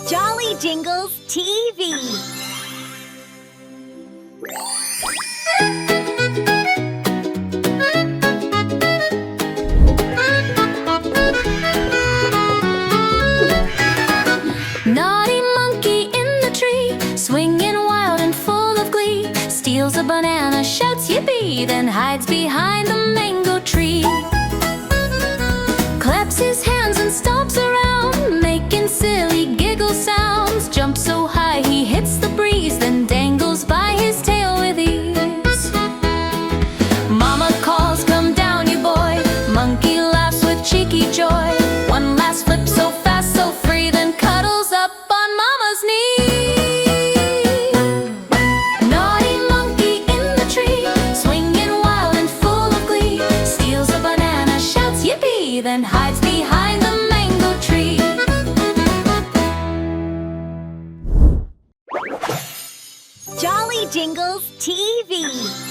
Jolly Jingles TV. Naughty monkey in the tree, swinging wild and full of glee, steals a banana, shouts yippee, then hides behind the mango tree. Claps his hands and stomps around, making silly giggle sounds. Jumps so high he hits the breeze, then dangles by his tail with ease. Mama calls, come down you boy. Monkey laughs with cheeky joy. One last flip so fast, so free, then cuddles up on Mama's knee. Naughty monkey in the tree, swinging wild and full of glee, steals a banana, shouts yippee, then hides behind the mango tree. Jolly Jingles TV.